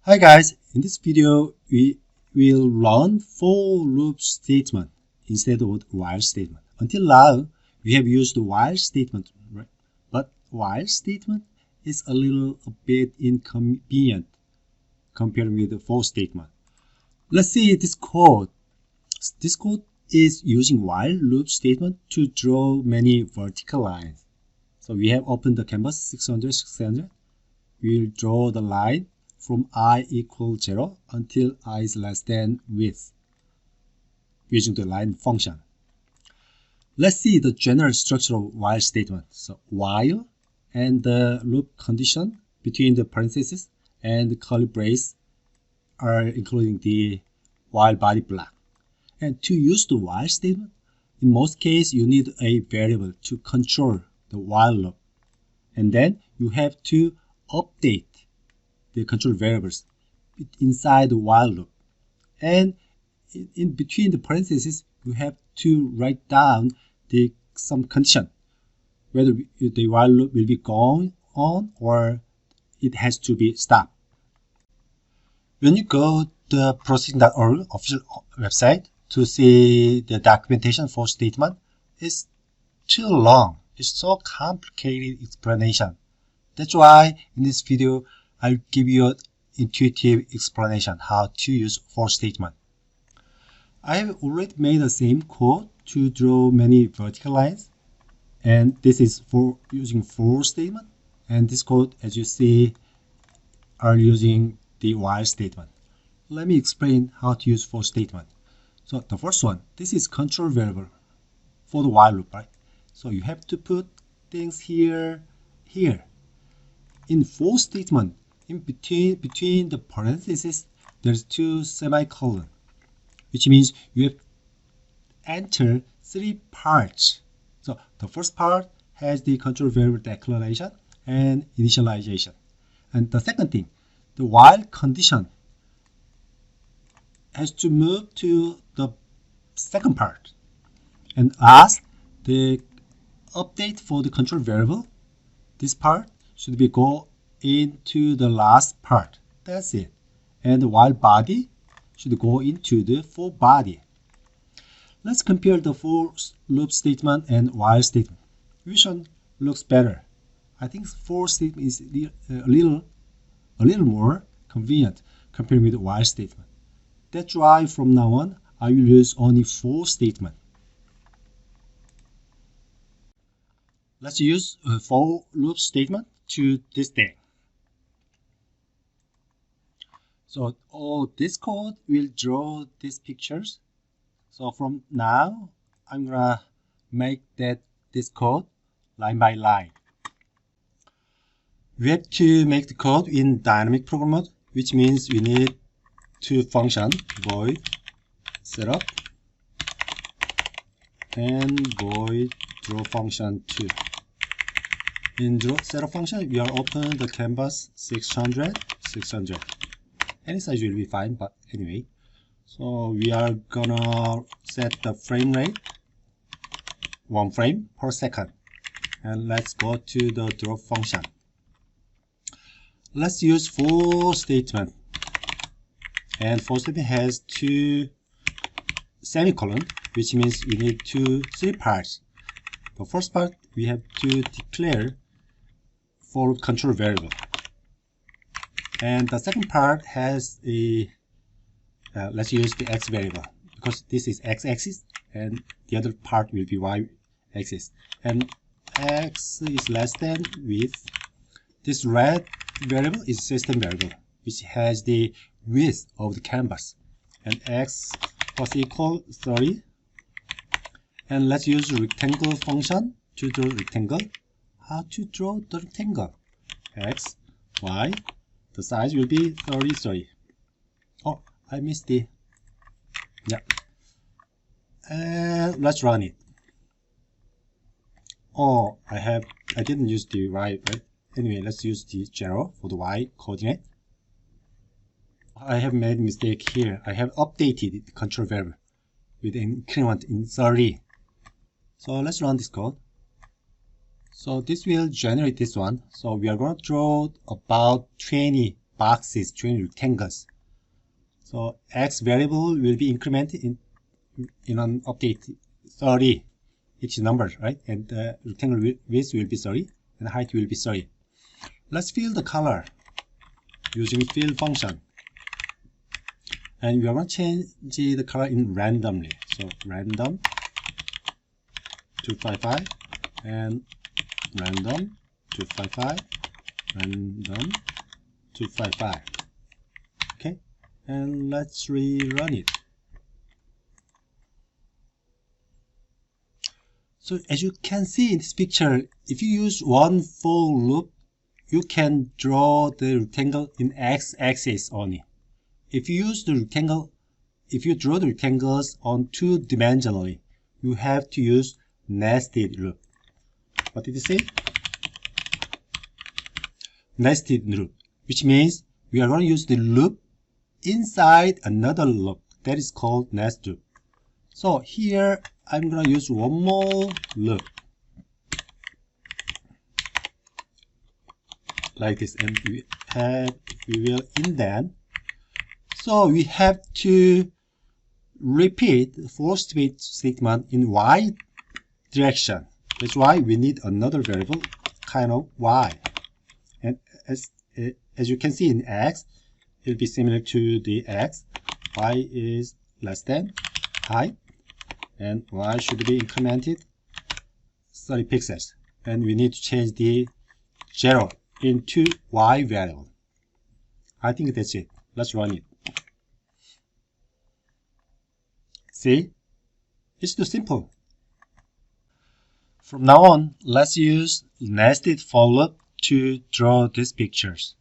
Hi guys, in this video we will learn for loop statement instead of while statement. Until now we have used while statement, right? But while statement is a bit inconvenient compared with the for statement. Let's see this code. This code is using while loop statement to draw many vertical lines. So we have opened the canvas 600. We'll draw the line from I equals 0 until I is less than width using the line function. Let's see the general structure of while statement. So while and the loop condition between the parentheses and the curly brace are including the while body block. And to use the while statement, in most cases you need a variable to control the while loop. And then you have to update the control variables inside the while loop. And in between the parentheses, you have to write down some condition, whether the while loop will be going on or it has to be stopped. When you go to the processing.org official website to see the documentation for statement, it's too long. It's so complicated explanation. That's why in this video, I'll give you an intuitive explanation how to use for statement. I have already made the same code to draw many vertical lines, and this is for using for statement, and this code, as you see, are using the while statement. Let me explain how to use for statement. So the first one, this is control variable for the while loop, right? So you have to put things here. In for statement, in between the parentheses, there's two semicolon, which means you have to enter three parts. So the first part has the control variable declaration and initialization. And the second thing, the while condition has to move to the second part. And last, the update for the control variable, this part should be go into the last part. That's it. And the while body should go into the for body. Let's compare the for loop statement and while statement. Which one looks better? I think for statement is a little more convenient compared with the while statement. That's why from now on I will use only for statement. Let's use a for loop statement to this thing. So all this code will draw these pictures. So from now, I'm gonna make this code line by line. We have to make the code in dynamic program mode, which means we need two functions, void setup and void draw function 2. In draw setup function, we are open the canvas 600. Any size will be fine, but anyway. So we are gonna set the frame rate 1 frame per second. And let's go to the draw function. Let's use for statement. And for statement has two semicolon, which means we need three parts. The first part we have to declare for control variable. And the second part has a, let's use the x variable because this is x-axis and the other part will be y-axis. And x is less than width. This red variable is system variable, which has the width of the canvas. And x plus equal 30. And let's use rectangle function to draw rectangle. How to draw the rectangle? X, y. The size will be 30. Oh, I missed the. Yeah. And let's run it. Oh, I didn't use the y, right? Anyway, let's use the 0 for the y coordinate. I have made a mistake here. I have updated the control variable with an increment in 30. So let's run this code. So this will generate this one. So we are going to draw about 20 boxes, 20 rectangles. So x variable will be incremented in an update 30, each number, right? And the rectangle width will be 30 and height will be 30. Let's fill the color using fill function. And we are going to change the color in randomly. So random 255 and random 255, random 255. Okay, and let's rerun it. So as you can see in this picture, if you use one for loop, you can draw the rectangle in x-axis only. If you draw the rectangles on two-dimensionally, you have to use nested loop. What did it say? Nested loop, which means we are going to use the loop inside another loop. That is called nested loop. So here I'm going to use one more loop like this, and we will indent. So we have to repeat the for statement in y direction. That's why we need another variable kind of y. And as you can see in x, it will be similar to the x. Y is less than height, and y should be incremented 30 pixels. And we need to change the 0 into y variable. I think that's it. Let's run it. See? It's too simple. From now on, let's use nested for loop to draw these pictures.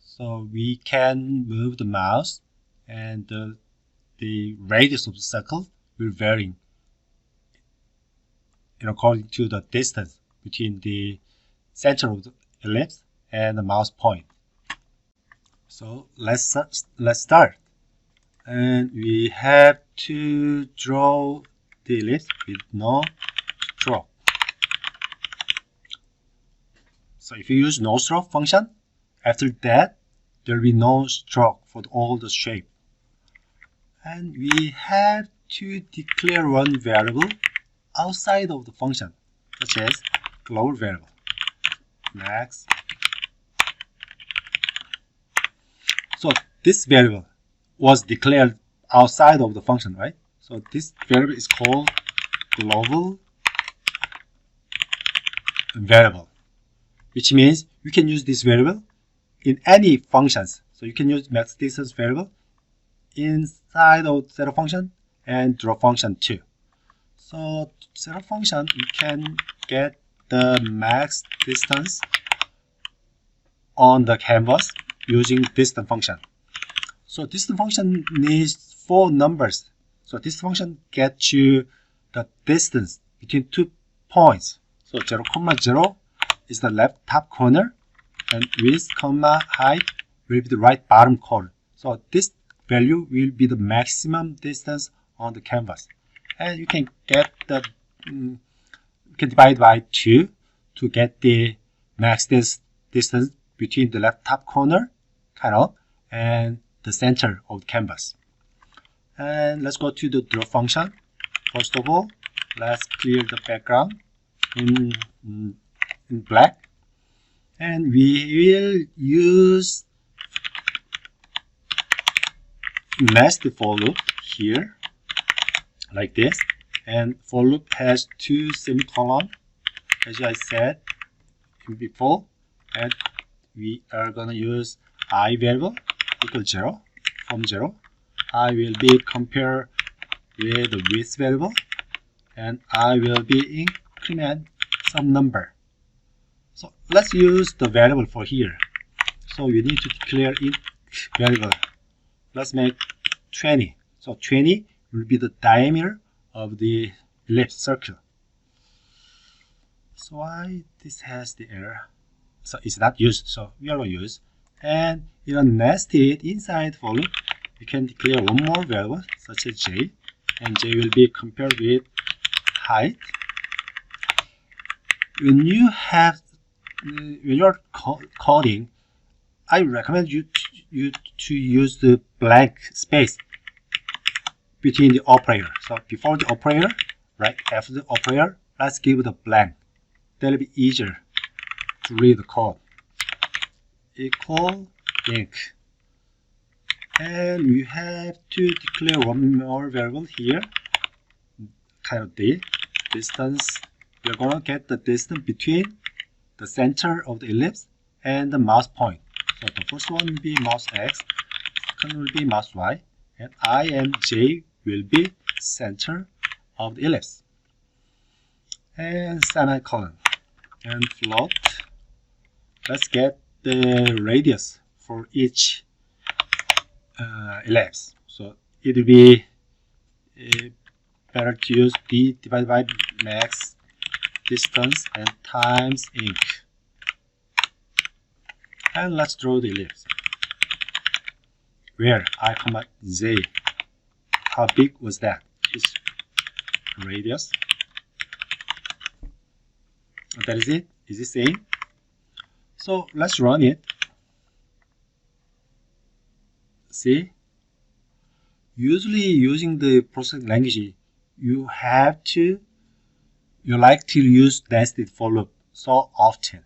So we can move the mouse, and the radius of the circle will vary according to the distance between the center of the ellipse and the mouse point. So let's start. And we have to draw the ellipse with no stroke. So if you use no stroke function, after that there will be no stroke for all the shape. And we have to declare one variable outside of the function, such as global variable max. So this variable was declared outside of the function, right? So this variable is called global variable, which means you can use this variable in any functions. So you can use max distance variable inside of setup function and draw function too. So setup function, you can get the max distance on the canvas using distance function. So distance function needs 4 numbers. So this function gets you the distance between 2 points. So 0, 0 is the left top corner, and width, height will be the right bottom corner. So this value will be the maximum distance on the canvas. And you can get the you can divide by 2 to get the max distance between the left top corner, and the center of the canvas. And let's go to the draw function. First of all, let's clear the background in black, and we will use nested for loop here like this. And for loop has 2 semicolons, as I said before, and we are gonna use I variable equal 0. From 0, I will be compared with the width variable, and I will be increment some number. So let's use the variable for here. So we need to declare int variable. Let's make 20. So 20 will be the diameter of the ellipse circle. So why this has the error? So it's not used. So we are going to use. And in a nested inside for loop, you can declare one more variable such as j, and j will be compared with height. When you're coding, I recommend you to use the blank space between the operator. So before the operator, right after the operator, let's give the blank. That'll be easier to read the code. Equal ink. And we have to declare one more variable here, kind of the distance. We're going to get the distance between the center of the ellipse and the mouse point. So the first one will be mouse X, second will be mouse Y, and I and J will be center of the ellipse. And semicolon. And float. Let's get the radius for each ellipse. So it will be better to use d divided by max distance and times ink. And let's draw the ellipse. Where I comma z. How big was that? It's radius. That is it. Is it same? So let's run it. See? Usually using the processing language, you like to use nested for loop so often.